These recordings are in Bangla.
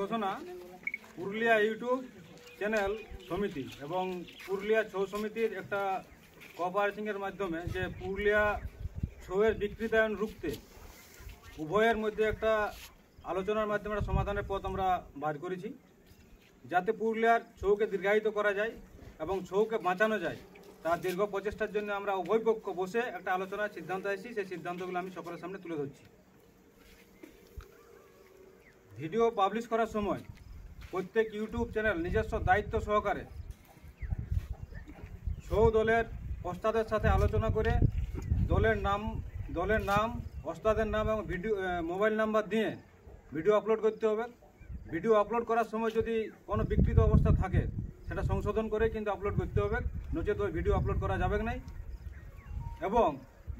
ঘোষণা পুরুলিয়া ইউটিউব চ্যানেল সমিতি এবং পুরুলিয়া ছৌ সমিতির একটা কোঅপারেশনের মাধ্যমে যে পুরুলিয়া ছৌয়ের বিকৃতায়ন রুখতে উভয়ের মধ্যে একটা আলোচনার মাধ্যমে একটা সমাধানের পথ আমরা বার করেছি, যাতে পুরুলিয়ার ছৌকে দীর্ঘায়িত করা যায় এবং ছৌকে বাঁচানো যায়। তার দীর্ঘ প্রচেষ্টার জন্য আমরা উভয় পক্ষ বসে একটা আলোচনার সিদ্ধান্ত এসেছি। সেই সিদ্ধান্তগুলো আমি সকলের সামনে তুলে ধরছি। ভিডিও পাবলিশ করার সময় প্রত্যেক ইউটিউব চ্যানেল নিজস্ব দায়িত্ব সহকারে ছৌ দলের ওস্তাদের সাথে আলোচনা করে দলের নাম ওস্তাদের নাম এবং ভিডিও মোবাইল নাম্বার দিয়ে ভিডিও আপলোড করতে হবে। ভিডিও আপলোড করার সময় যদি কোনো বিকৃত অবস্থা থাকে সেটা সংশোধন করে কিন্তু আপলোড করতে হবে, নচেত ওই ভিডিও আপলোড করা যাবে না। এবং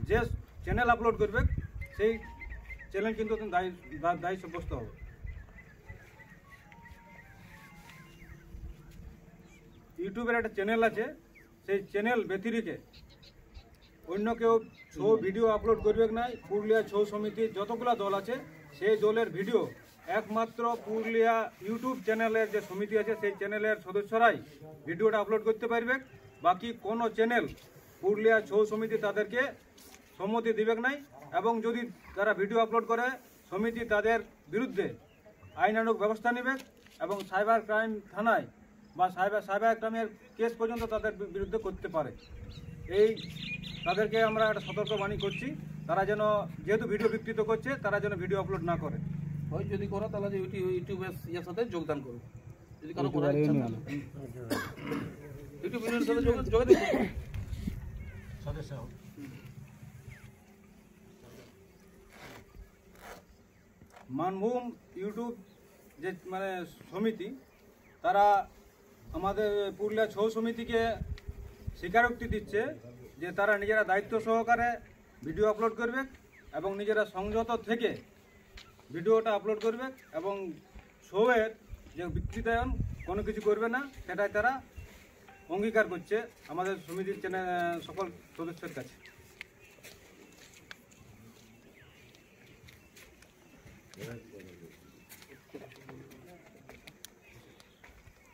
যে চ্যানেল আপলোড করবে সেই চ্যানেল কিন্তু দায়ী সাব্যস্ত হবে। ইউটিউবের একটা চ্যানেল আছে, সেই চ্যানেল ব্যতিরেকে অন্য কেউ ছৌ ভিডিও আপলোড করবে না। পুরুলিয়া ছৌ সমিতির যতগুলো দল আছে সেই দলের ভিডিও একমাত্র পুরুলিয়া ইউটিউব চ্যানেলের যে সমিতি আছে সেই চ্যানেলের সদস্যরাই ভিডিওটা আপলোড করতে পারবে। বাকি কোনো চ্যানেল পুরুলিয়া ছৌ সমিতি তাদেরকে সম্মতি দিবে নাই। এবং যদি তারা ভিডিও আপলোড করে সমিতি তাদের বিরুদ্ধে আইনানুগ ব্যবস্থা নেবে এবং সাইবার ক্রাইম থানায় বা সাইবার ক্রাইমের কেস পর্যন্ত তাদের বিরুদ্ধে করতে পারে। এই তাদেরকে আমরা একটা সতর্কবাণী করছি, তারা যেন যেহেতু ভিডিও বিকৃত করছে তারা যেন ভিডিও আপলোড না করে। হয় যদি করো তাহলে ইউটিউবের ইয়ের সাথে যোগদান করো, যদি কারো করার ইচ্ছা থাকে ইউটিউব ইউনিয়নের সাথে যোগাযোগ করো, সদস্য হও। মানভূম ইউটিউব যে সমিতি, তারা আমাদের পুরুলিয়া ছৌ সমিতিকে স্বীকারোক্তি দিচ্ছে যে তারা নিজেরা দায়িত্ব সহকারে ভিডিও আপলোড করবে এবং নিজেরা সংযত থেকে ভিডিওটা আপলোড করবে এবং ছৌয়ের যে বিকৃতায়ন কোনো কিছু করবে না, সেটাই তারা অঙ্গীকার করছে আমাদের সমিতির সকল সদস্যের কাছে।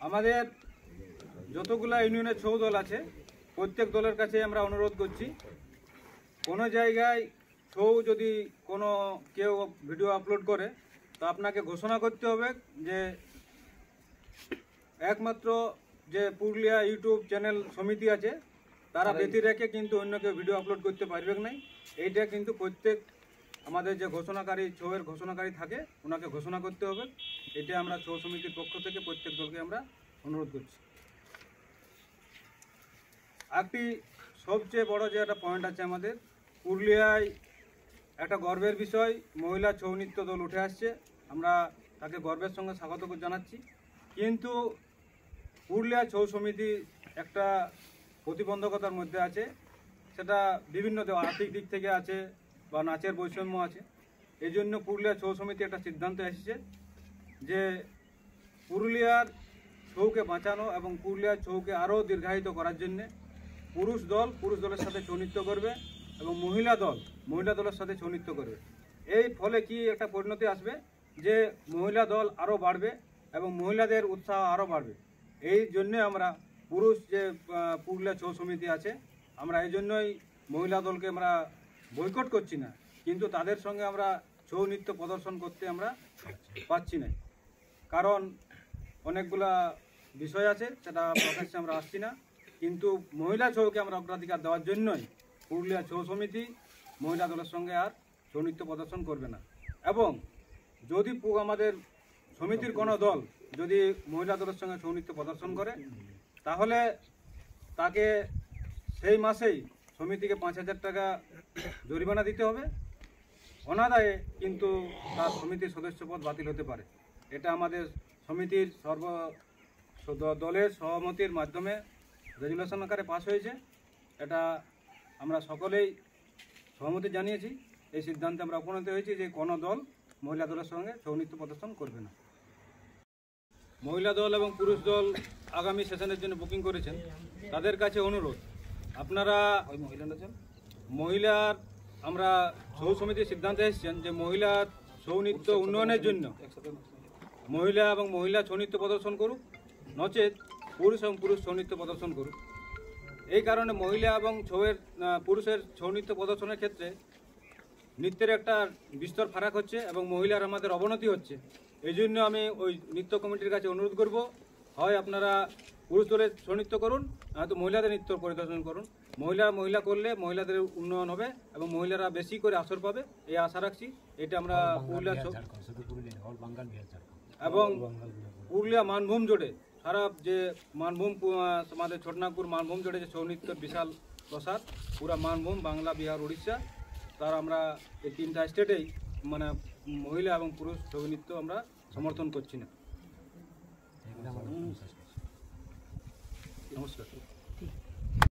আমাদের যতগুলা ইউনিয়নের ছৌ দল আছে প্রত্যেক দলের কাছে আমরা অনুরোধ করছি, কোনো জায়গায় ছৌ যদি কোনো কেউ ভিডিও আপলোড করে তো আপনাকে ঘোষণা করতে হবে যে একমাত্র যে পুরুলিয়া ইউটিউব চ্যানেল সমিতি আছে তারা ব্যতি রেখে কিন্তু অন্য কেউ ভিডিও আপলোড করতে পারবে না। এইটা কিন্তু প্রত্যেক আমাদের যে ঘোষণাকারী ছৌয়ের ঘোষণাকারী থাকে ওনাকে ঘোষণা করতে হবে। এটা আমরা ছৌ সমিতির পক্ষ থেকে প্রত্যেক দলকে আমরা অনুরোধ করছি। একটি সবচেয়ে বড় যে একটা পয়েন্ট আছে, আমাদের পুরুলিয়ায় একটা গর্বের বিষয়, মহিলা ছৌ নৃত্য দল উঠে আসছে, আমরা তাকে গর্বের সঙ্গে স্বাগত জানাচ্ছি। কিন্তু পুরুলিয়া ছৌ সমিতি একটা প্রতিবন্ধকতার মধ্যে আছে, সেটা বিভিন্ন আর্থিক দিক থেকে আছে বা নাচের বৈষম্য আছে। এই জন্য পুরুলিয়া ছৌ সমিতি একটা সিদ্ধান্ত এসেছে যে পুরুলিয়ার ছৌকে বাঁচানো এবং পুরুলিয়ার ছৌকে আরও দীর্ঘায়িত করার জন্যে পুরুষ দলের সাথে ছৌ নৃত্য করবে এবং মহিলা দলের সাথে ছৌ নৃত্য করবে। এই ফলে কি একটা পরিণতি আসবে যে মহিলা দল আরও বাড়বে এবং মহিলাদের উৎসাহ আরও বাড়বে। এই জন্যে আমরা পুরুষ যে পুরুলিয়া ছৌ সমিতি আছে আমরা এই জন্যই মহিলা দলকে আমরা বয়কট করছি না, কিন্তু তাদের সঙ্গে আমরা ছৌ নৃত্য প্রদর্শন করতে আমরা পাচ্ছি না, কারণ অনেকগুলা বিষয় আছে, সেটা প্রকাশ্যে আমরা আসছি না। কিন্তু মহিলা ছৌকে আমরা অগ্রাধিকার দেওয়ার জন্যই পুরুলিয়া ছৌ সমিতি মহিলা দলের সঙ্গে আর ছৌ নৃত্য প্রদর্শন করবে না। এবং যদি আমাদের সমিতির কোনো দল যদি মহিলা দলের সঙ্গে ছৌ নৃত্য প্রদর্শন করে তাহলে তাকে সেই মাসেই সমিতিকে 5,000 টাকা জরিমানা দিতে হবে, অনাদায়ে কিন্তু তার সমিতির সদস্যপদ বাতিল হতে পারে। এটা আমাদের সমিতির দলের সহমতির মাধ্যমে রেজুলেশন আকারে পাস হয়েছে। এটা আমরা সকলেই সহমতি জানিয়েছি। এই সিদ্ধান্তে আমরা উপনীত হয়েছি যে কোনো দল মহিলা দলের সঙ্গে ছৌ নৃত্য প্রদর্শন করবে না। মহিলা দল এবং পুরুষ দল আগামী সেশনের জন্য বুকিং করেছেন, তাদের কাছে অনুরোধ, আপনারা মহিলার আমরা ছৌ সমিতির সিদ্ধান্তে এসেছেন যে মহিলার ছৌ নৃত্য উন্নয়নের জন্য মহিলা এবং মহিলা ছৌ নৃত্য প্রদর্শন করুক, নচেত পুরুষ এবং পুরুষ ছৌ নৃত্য প্রদর্শন করুক। এই কারণে মহিলা এবং পুরুষের ছৌ নৃত্য প্রদর্শনের ক্ষেত্রে নৃত্যের একটা বিস্তর ফারাক হচ্ছে এবং মহিলার আমাদের অবনতি হচ্ছে। এই জন্য আমি ওই নৃত্য কমিটির কাছে অনুরোধ করব, হয় আপনারা পুরুষ দলের ছৌ নৃত্য করুন, নয়তো মহিলাদের নৃত্য পরিদর্শন করুন। মহিলা করলে মহিলাদের উন্নয়ন হবে এবং মহিলারা বেশি করে আসর পাবে, এই আশা রাখছি। এটা আমরা পুরুলিয়া এবং পুরুলিয়া মানভূম জোড়ে, সারা যে মানভূম আমাদের ছোটনাগপুর মানভূম জোড়ে যে ছৌ নৃত্যের বিশাল প্রসার, পুরা মানভূম, বাংলা, বিহার, উড়িষ্যা, তার আমরা এই 3টা স্টেটেই মানে মহিলা এবং পুরুষ ছৌ নৃত্য আমরা সমর্থন করছি না। নমস্কার।